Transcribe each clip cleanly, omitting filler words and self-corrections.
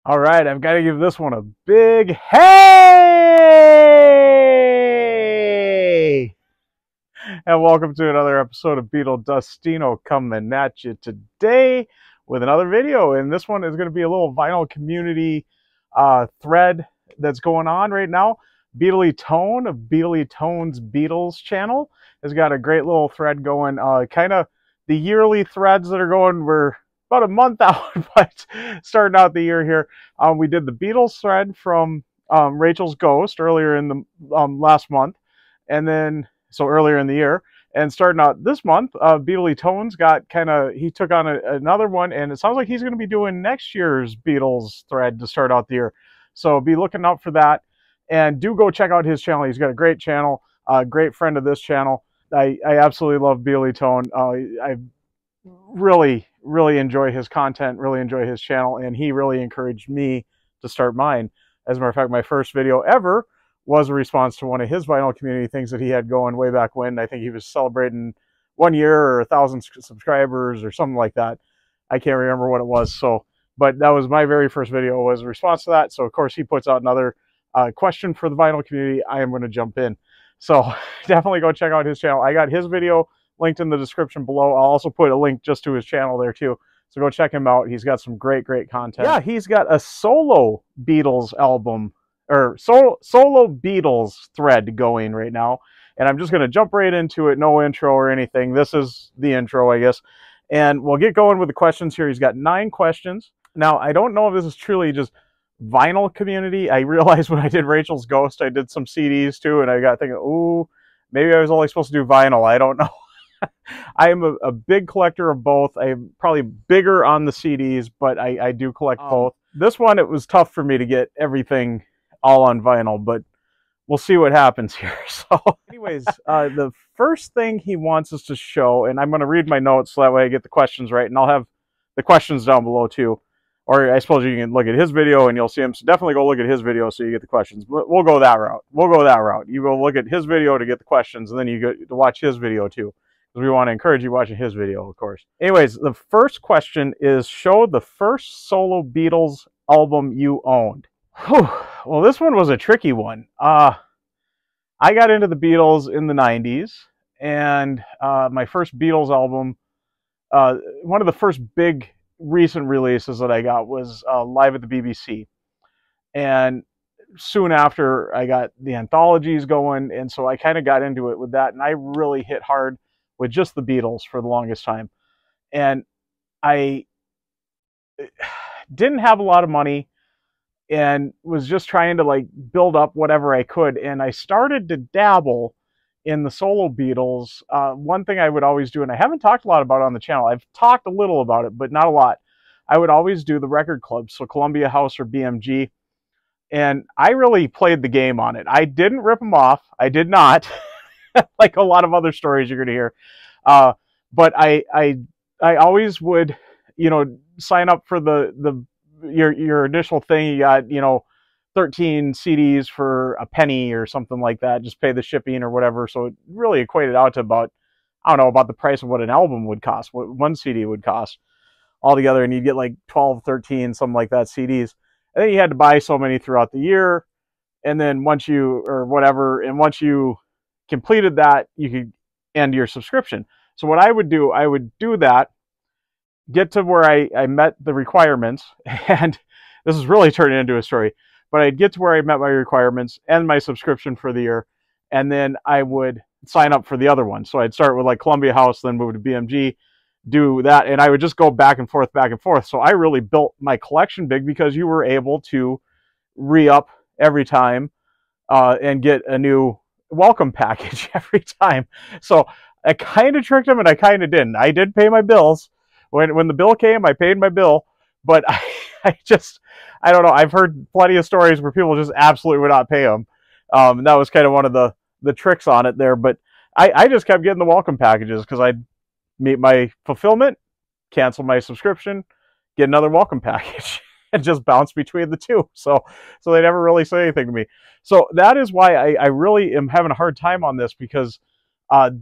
All right, I've got to give this one a big hey! And welcome to another episode of Beatle Dustino coming at you today with another video. And this one is going to be a little vinyl community thread that's going on right now. Beatley Tone of Beatley Tone's Beatles channel has got a great little thread going. Kind of the yearly threads that are going, we're about a month out, but starting out the year here. We did the Beatles thread from Rachel's Ghost earlier in the last month, and then so earlier in the year. And starting out this month, Beatley Tone's got he took on another one, and it sounds like he's going to be doing next year's Beatles thread to start out the year. So be looking out for that, and do go check out his channel. He's got a great channel, great friend of this channel. I absolutely love Beatley Tone. I really enjoy his content, really enjoy his channel, and he really encouraged me to start mine. As a matter of fact, my first video ever was a response to one of his vinyl community things that he had going way back when. I think he was celebrating 1 year or 1,000 subscribers or something like that. I can't remember what it was. So, but that was my very first video, was a response to that. So of course he puts out another question for the vinyl community. I am going to jump in. So definitely go check out his channel. I got his video linked in the description below. I'll also put a link just to his channel there too. So go check him out. He's got some great content. Yeah, he's got a solo Beatles album, or solo Beatles thread going right now. And I'm just going to jump right into it. No intro or anything. This is the intro, I guess. And we'll get going with the questions here. He's got 9 questions. Now, I don't know if this is truly just vinyl community. I realized when I did Rachel's Ghost, I did some CDs too. And I got thinking, ooh, maybe I was only supposed to do vinyl. I don't know. I am a big collector of both. I'm probably bigger on the CDs, but I do collect both. This one, it was tough for me to get everything all on vinyl, but we'll see what happens here. So anyways, the first thing he wants us to show, and I'm going to read my notes so that way I get the questions right, and I'll have the questions down below too. Or I suppose you can look at his video and you'll see him. So definitely go look at his video so you get the questions. But we'll go that route. We'll go that route. You go look at his video to get the questions, and then you get to watch his video too. We want to encourage you watching his video, of course. Anyways, the first question is, show the first solo Beatles album you owned. Whew. Well, this one was a tricky one. I got into the Beatles in the 90s, and my first Beatles album, one of the first big recent releases that I got was Live at the BBC. And soon after, I got the anthologies going, and so I kind of got into it with that, and I really hit hard with just the Beatles for the longest time. And I didn't have a lot of money and was just trying to like build up whatever I could. And I started to dabble in the solo Beatles. One thing I would always do, and I haven't talked a lot about it on the channel, I've talked a little about it, but not a lot. I would always do the record clubs, so Columbia House or BMG. And I really played the game on it. I didn't rip them off. I did not. Like a lot of other stories you're going to hear. But I always would, you know, sign up for your initial thing. You got, you know, 13 CDs for a penny or something like that. Just pay the shipping or whatever. So it really equated out to about, I don't know, about the price of what an album would cost, what one CD would cost altogether. And you'd get like 12, 13, something like that CDs. And then you had to buy so many throughout the year. And then once you completed that, you could end your subscription. So what I would do that, get to where I met the requirements, and this is really turning into a story, but I'd get to where I met my requirements, end my subscription for the year, and then I would sign up for the other one. So I'd start with like Columbia House, then move to BMG, do that, and I would just go back and forth. So I really built my collection big because you were able to re-up every time and get a new welcome package every time. So I kind of tricked him and I kind of didn't. I did pay my bills. When the bill came, I paid my bill, but I don't know. I've heard plenty of stories where people just absolutely would not pay them. And that was kind of one of the tricks on it there. But I just kept getting the welcome packages because I'd meet my fulfillment, cancel my subscription, get another welcome package. And just bounce between the two. So they never really say anything to me. So that is why I really am having a hard time on this, because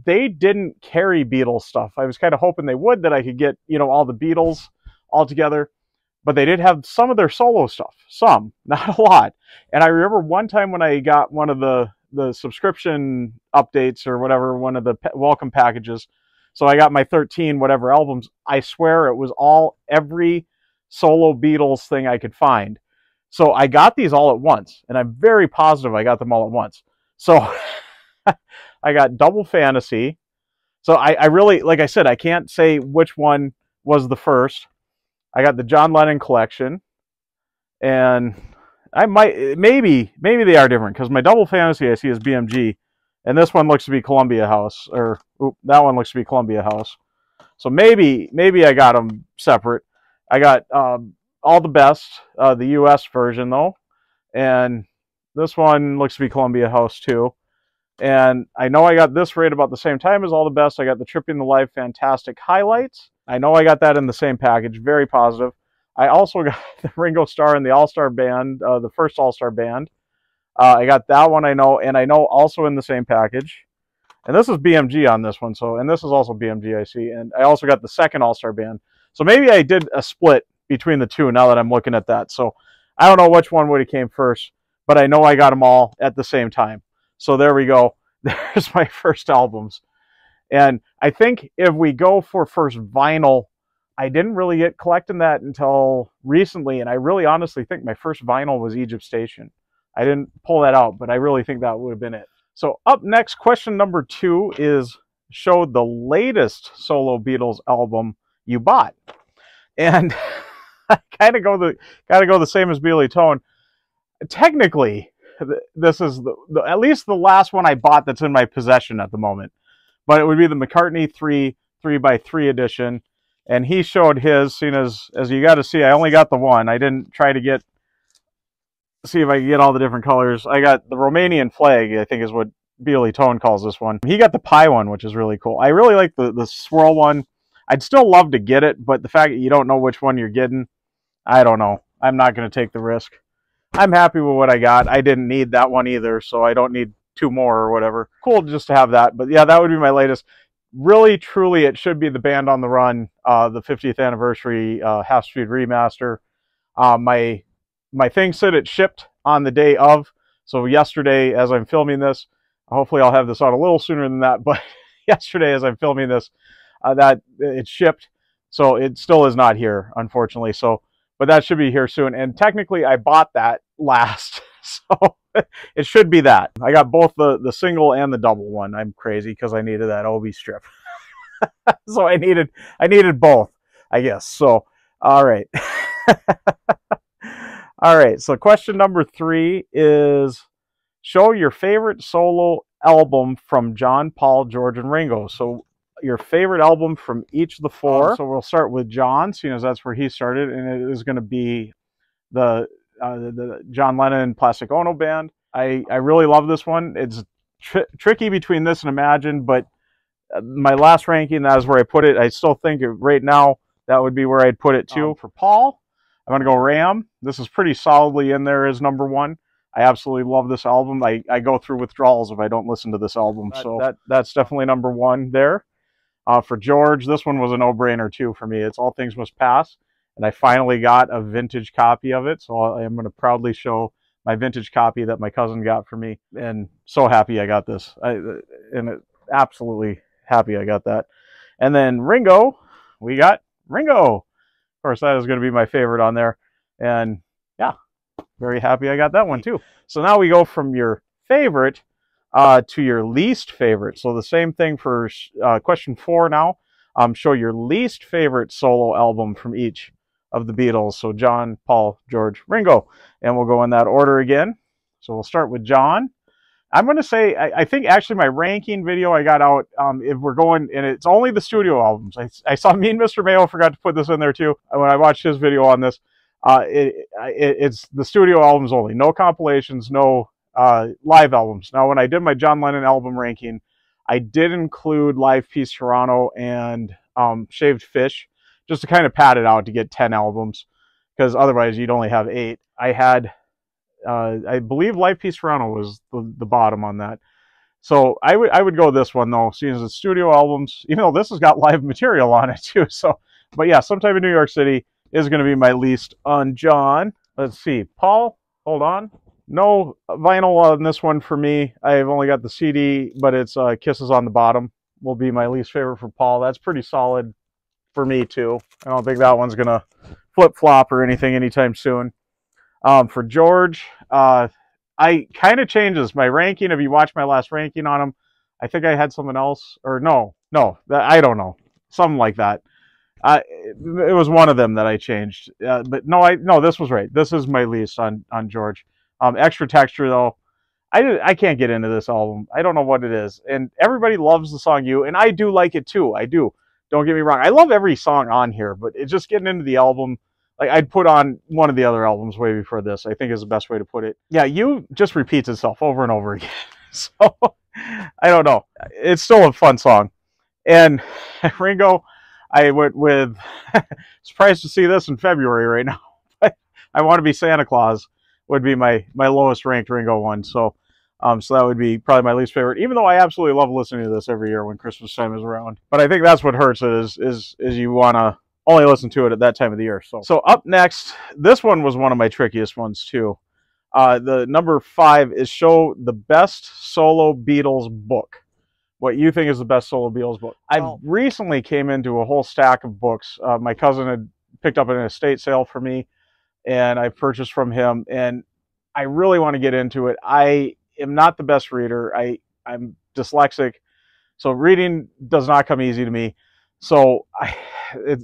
they didn't carry Beatles stuff. I was kind of hoping they would, that I could get, you know, all the Beatles all together. but they did have some of their solo stuff. Some, not a lot. And I remember one time when I got one of the subscription updates or whatever, one of the welcome packages. So I got my 13 whatever albums. I swear it was every solo Beatles thing I could find. So I got these all at once, and I'm very positive I got them all at once. So I got Double Fantasy. So I really, like I said, I can't say which one was the first. I got the John Lennon collection, and I maybe they are different, because my Double Fantasy I see is BMG, and this one looks to be Columbia House, or that one looks to be Columbia House. So maybe I got them separate. I got All the Best, the US version though, and this one looks to be Columbia House too. And I know I got this right about the same time as All the Best. I got the Tripping the Life Fantastic Highlights. I know I got that in the same package, very positive. I also got the Ringo Starr and the All-Star Band, the first All-Star Band. I got that one, I know, and I know also in the same package. And this is BMG on this one, so, and this is also BMG, I see. And I also got the second All-Star Band. So maybe I did a split between the two now that I'm looking at that. So I don't know which one would have came first, but I know I got them all at the same time. So there we go. There's my first albums. And I think if we go for first vinyl, I didn't really get collecting that until recently. And I really honestly think my first vinyl was Egypt Station. I didn't pull that out, but I really think that would have been it. So up next, question number 2 is, show the latest Solo Beatles album you bought. And I kind of go the same as Beatley Tone. Technically, this is at least the last one I bought that's in my possession at the moment. But it would be the McCartney 3x3 edition. And he showed his, seeing as you got to see, I only got the one. I didn't try to see if I could get all the different colors. I got the Romanian flag, I think is what Beatley Tone calls this one. He got the pie one, which is really cool. I really like the swirl one. I'd still love to get it, but the fact that you don't know which one you're getting, I don't know. I'm not going to take the risk. I'm happy with what I got. I didn't need that one either, so I don't need 2 more or whatever. Cool just to have that. But yeah, that would be my latest. Really, truly, it should be the Band on the Run, the 50th anniversary Half Speed remaster. My thing said it shipped on the day of. So yesterday, as I'm filming this, hopefully I'll have this out a little sooner than that, but yesterday as I'm filming this, that it shipped. So it still is not here, unfortunately. So, but that should be here soon. And technically I bought that last, so it should be that. I got both the single and the double one. I'm crazy because I needed that Obi strip. So I needed both, I guess. So, all right. All right, so question number 3 is, show your favorite solo album from John, Paul, George, and Ringo. So your favorite album from each of the 4. So we'll start with John, seeing as that's where he started, and it is going to be the John Lennon Plastic Ono Band. I really love this one. It's tricky between this and Imagine, but my last ranking, that is where I put it. I still think right now that would be where I'd put it too. For Paul, I'm going to go Ram. This is pretty solidly in there as number 1. I absolutely love this album. I go through withdrawals if I don't listen to this album. So that's definitely number 1 there. For George, this one was a no-brainer too for me. It's All Things Must Pass. And I finally got a vintage copy of it. So I am going to proudly show my vintage copy that my cousin got for me. And so happy I got this. Absolutely happy I got that. And then Ringo, we got Ringo. Of course, that is going to be my favorite on there. And yeah, very happy I got that one too. So now we go from your favorite to your least favorite. So the same thing for question 4 now. Show your least favorite solo album from each of the Beatles. So John, Paul, George, Ringo. And we'll go in that order again. So we'll start with John. I'm going to say, I think actually my ranking video I got out, if we're going, and it's only the studio albums. I saw me and Mr. Mayo forgot to put this in there too when I watched his video on this. It's the studio albums only. No compilations, no live albums. Now, when I did my John Lennon album ranking, I did include Live Peace Toronto and Shaved Fish, just to kind of pad it out to get 10 albums, because otherwise you'd only have 8. I had... I believe Live Peace Toronto was the bottom on that. So I would go this one though, seeing as it's studio albums, even though this has got live material on it too. So, but yeah, Sometime in New York City, is going to be my least on John. Let's see. Paul, hold on. No vinyl on this one for me. I've only got the CD, but it's Kisses on the Bottom will be my least favorite for Paul. That's pretty solid for me too. I don't think that one's going to flip-flop or anything anytime soon. For George, I kind of changes my ranking. If you watch my last ranking on him, I think I had someone else, or no, I don't know, something like that. It was one of them that I changed, but no, this was right. This is my least on George. Extra Texture though, I can't get into this album. I don't know what it is, and everybody loves the song "You," and I do like it too. I do. Don't get me wrong. I love every song on here, but it's just getting into the album. Like I'd put on one of the other albums way before this, I think is the best way to put it. Yeah, "You" just repeats itself over and over again. So I don't know. It's still a fun song. And Ringo, I went with, surprised to see this in February right now. I Want to Be Santa Claus would be my lowest ranked Ringo one. So so that would be probably my least favorite, even though I absolutely love listening to this every year when Christmas time is around. But I think that's what hurts it is you want to only listen to it at that time of the year. So up next, this one was one of my trickiest ones too. The number 5 is show the best solo Beatles book. What you think is the best solo Beatles book. I recently came into a whole stack of books. My cousin had picked up an estate sale for me, and I purchased from him, and I really want to get into it. I am not the best reader. I'm dyslexic, so reading does not come easy to me. So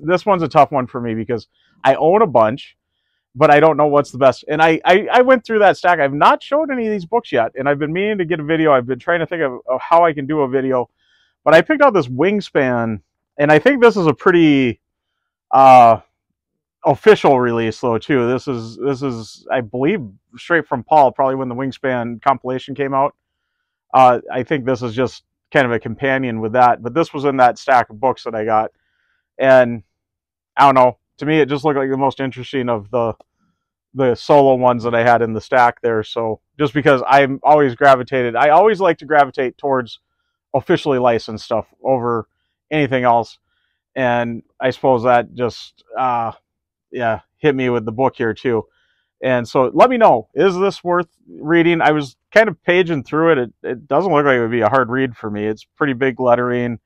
this one's a tough one for me because I own a bunch, but I don't know what's the best. And I went through that stack. I've not showed any of these books yet, and I've been meaning to get a video. I've been trying to think of how I can do a video, but I picked out this Wingspan, and I think this is a pretty official release though too. This is I believe straight from Paul, probably when the Wingspan compilation came out. I think this is just kind of a companion with that, but this was in that stack of books that I got, and I don't know. To me, it just looked like the most interesting of the solo ones that I had in the stack there. So just because I always like to gravitate towards officially licensed stuff over anything else. And I suppose that just, yeah, hit me with the book here too. And so let me know, is this worth reading? I was kind of paging through it. It doesn't look like it would be a hard read for me. It's pretty big lettering,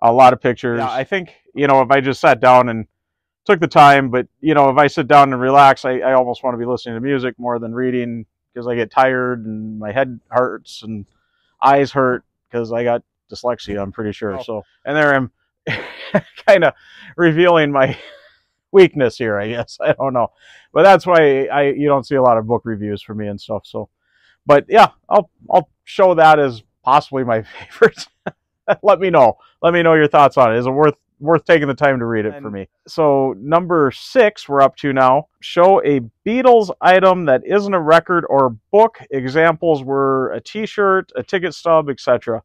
a lot of pictures. Yeah, I think, if I just sat down and took the time, but if I sit down and relax, I almost want to be listening to music more than reading because I get tired and my head hurts and eyes hurt because I got dyslexia, I'm pretty sure. So, and there I'm kind of revealing my weakness here, I guess. I don't know, but that's why you don't see a lot of book reviews for me and stuff. So, but yeah, I'll show that as possibly my favorite. Let me know your thoughts on it. Is it worth taking the time to read it for me? So number 6 we're up to now. Show a Beatles item that isn't a record or book. Examples were a t-shirt, a ticket stub, etc.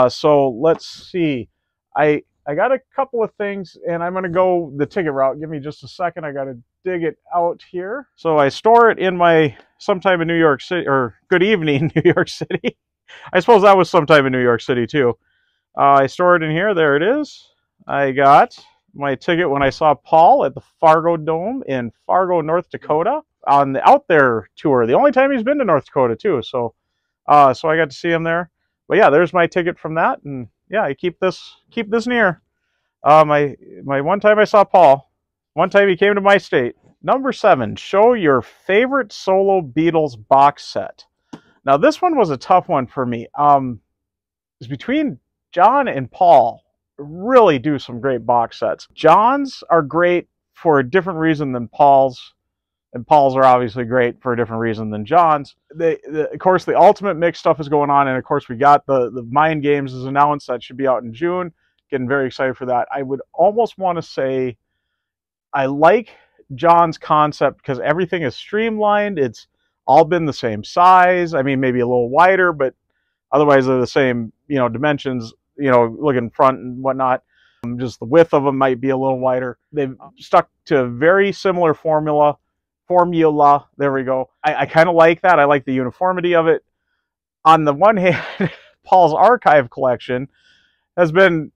So let's see. I got a couple of things, and I'm going to go the ticket route. Give me just a second. I got to dig it out here. So I store it in my sometime in New York City, or good evening, New York City. I suppose that was sometime in New York City too. I store it in here. There it is. I got my ticket when I saw Paul at the Fargo Dome in Fargo, North Dakota on the Out There tour. The only time he's been to North Dakota too. So so I got to see him there. But yeah, there's my ticket from that, and yeah, I keep this near. My one time I saw Paul, one time he came to my state. Number 7, show your favorite solo Beatles box set. Now this one was a tough one for me. It's between John and Paul. Really do some great box sets. John's are great for a different reason than Paul's, and Paul's are obviously great for a different reason than John's. Of course, the Ultimate Mix stuff is going on, and of course we got the Mind Games is announced. That should be out in June. Getting very excited for that. I would almost want to say I like John's concept because everything is streamlined. It's all been the same size. I mean, maybe a little wider, but otherwise they're the same, dimensions, look in front and whatnot. Just the width of them might be a little wider. They've stuck to a very similar formula. There we go. I kind of like that. I like the uniformity of it. On the one hand, Paul's archive collection has been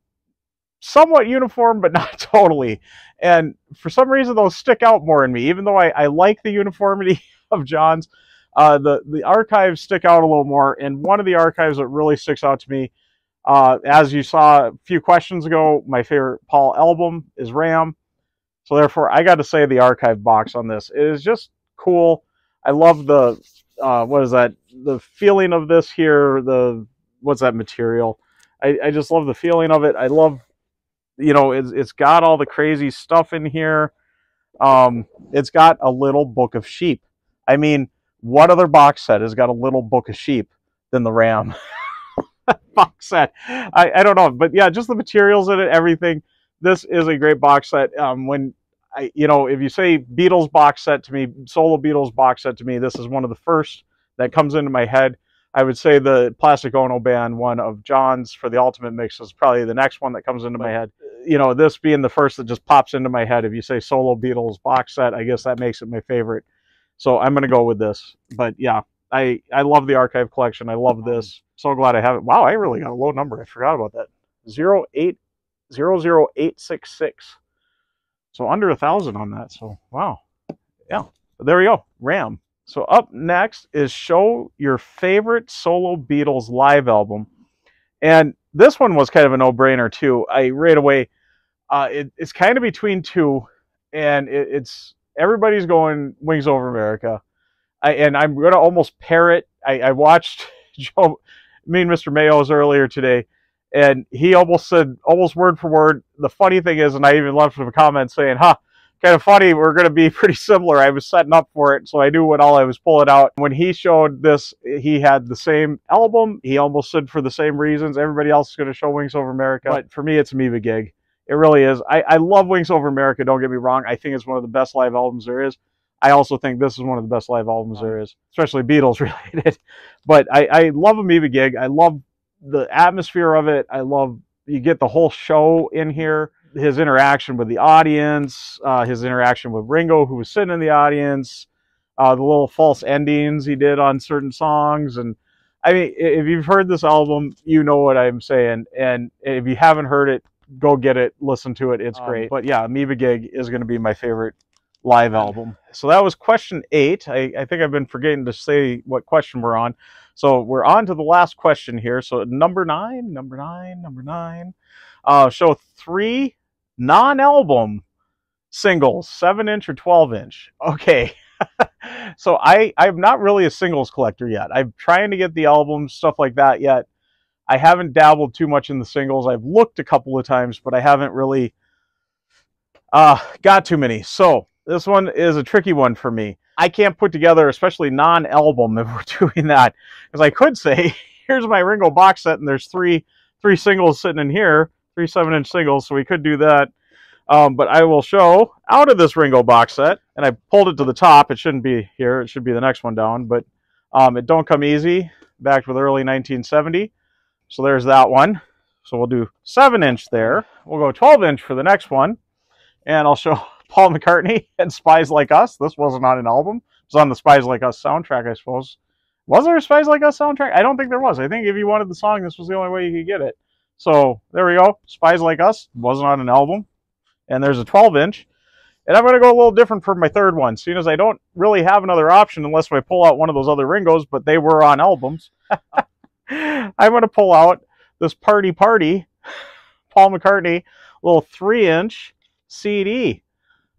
somewhat uniform, but not totally. And for some reason, those stick out more in me, even though I like the uniformity of John's. The archives stick out a little more, and one of the archives that really sticks out to me, as you saw a few questions ago, my favorite Paul album is Ram. So therefore, I got to say the archive box on this is just cool. I love the, what is that? The feeling of this here, what's that material? I just love the feeling of it. I love, you know, it's got all the crazy stuff in here. It's got a little book of sheep. I mean, what other box set has got a little book of sheep than the Ram box set? I don't know, but yeah, just the materials in it, everything. This is a great box set. You know, if you say Beatles box set to me, Solo Beatles box set to me, this is one of the first that comes into my head. I would say the Plastic Ono Band one of John's for the Ultimate Mix is probably the next one that comes into my head. You know, this being the first that just pops into my head. If you say Solo Beatles box set, I guess that makes it my favorite. So I'm going to go with this. But yeah, I love the archive collection. I love this. So glad I have it. Wow, I really got a low number. I forgot about that. 0800866. So under 1,000 on that. So wow. Yeah. But there we go. Ram. So up next is show your favorite Solo Beatles live album. And this one was kind of a no-brainer too. Right away, it's kind of between two, and it's everybody's going Wings Over America. And I'm going to almost parrot. I watched me and Mr. Mayo's earlier today, and he almost said, almost word for word, the funny thing is, and I even left him a comment saying, kind of funny, we're going to be pretty similar. I was setting up for it, so I knew what all I was pulling out. When he showed this, he had the same album. He almost said for the same reasons. Everybody else is going to show Wings Over America. But for me, it's Amoeba Gig. It really is. I love Wings Over America, don't get me wrong. I think it's one of the best live albums there is. I also think this is one of the best live albums there is, especially Beatles related. But I love Amoeba Gig. I love the atmosphere of it. I love, you get the whole show in here. His interaction with the audience, his interaction with Ringo, who was sitting in the audience, the little false endings he did on certain songs. And I mean, if you've heard this album, you know what I'm saying. And if you haven't heard it, go get it, listen to it. It's great. But yeah, Amoeba Gig is going to be my favorite live album. So that was question 8. I think I've been forgetting to say what question we're on. So we're on to the last question here. So number 9. Show 3 non-album singles, 7-inch or 12-inch. Okay. So I'm not really a singles collector yet. I'm trying to get the albums, stuff like that yet. I haven't dabbled too much in the singles. I've looked a couple of times, but I haven't really got too many. So this one is a tricky one for me. I can't put together, especially non-album, if we're doing that. Because I could say, here's my Ringo box set, and there's three singles sitting in here, 3 7-inch singles, so we could do that. But I will show out of this Ringo box set, and I pulled it to the top. It shouldn't be here. It should be the next one down. But It Don't Come Easy, backed with early 1970. So there's that one. So we'll do 7-inch there. We'll go 12-inch for the next one. And I'll show Paul McCartney and Spies Like Us. This wasn't on an album. It was on the Spies Like Us soundtrack, I suppose. Was there a Spies Like Us soundtrack? I don't think there was. I think if you wanted the song, this was the only way you could get it. So there we go. Spies Like Us wasn't on an album. And there's a 12-inch. And I'm going to go a little different for my third one, seeing as I don't really have another option unless I pull out one of those other Ringos, but they were on albums. I'm going to pull out this Party Party, Paul McCartney, little 3-inch CD.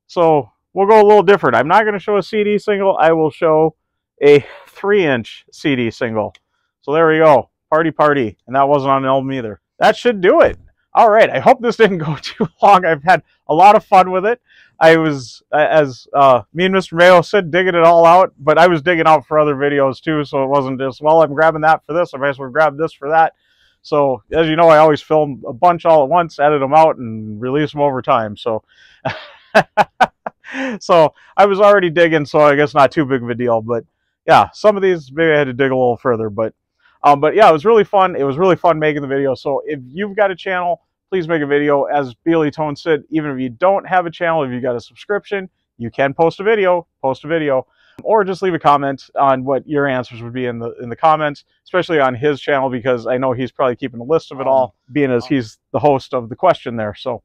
So we'll go a little different. I'm not going to show a CD single. I will show a 3-inch CD single. So there we go. Party Party. And that wasn't on an album either. That should do it. All right. I hope this didn't go too long. I've had a lot of fun with it. I was, as me and Mr. Mayo said, digging it all out, but I was digging out for other videos too, so it wasn't just, well, I'm grabbing that for this, I might as well grab this for that. So, as you know, I always film a bunch all at once, edit them out, and release them over time. So, so I was already digging, so I guess not too big of a deal. But yeah, some of these maybe I had to dig a little further. But yeah, it was really fun. It was really fun making the video. So if you've got a channel, please make a video. As Beatley Tone said, even if you don't have a channel, if you've got a subscription, you can post a video. or just leave a comment on what your answers would be in the comments, especially on his channel, because I know he's probably keeping a list of it all, being as he's the host of the question there. So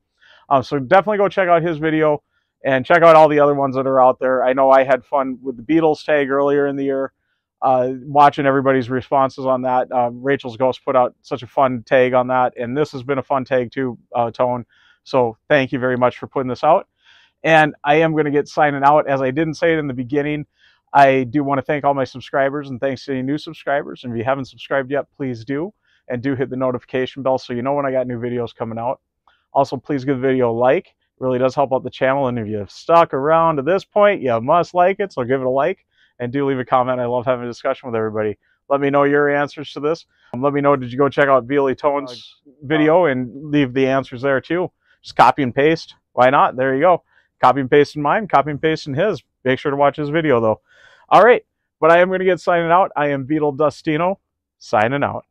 so definitely go check out his video and check out all the other ones that are out there. I know I had fun with the Beatles tag earlier in the year, watching everybody's responses on that. Rachel's Ghost put out such a fun tag on that, and this has been a fun tag too, Tone. So thank you very much for putting this out. And I am going to get signing out. As I didn't say it in the beginning, I do want to thank all my subscribers, and thanks to any new subscribers. And if you haven't subscribed yet, please do. And do hit the notification bell so you know when I got new videos coming out. Also, please give the video a like. It really does help out the channel. And if you've stuck around to this point, you must like it. So give it a like. And do leave a comment. I love having a discussion with everybody. Let me know your answers to this. Let me know, did you go check out Beatley Tone's video and leave the answers there too? Just copy and paste. Why not? There you go. Copy and paste in mine, copy and paste in his. Make sure to watch his video though. All right, but I am going to get signing out. I am Beatle Dustino, signing out.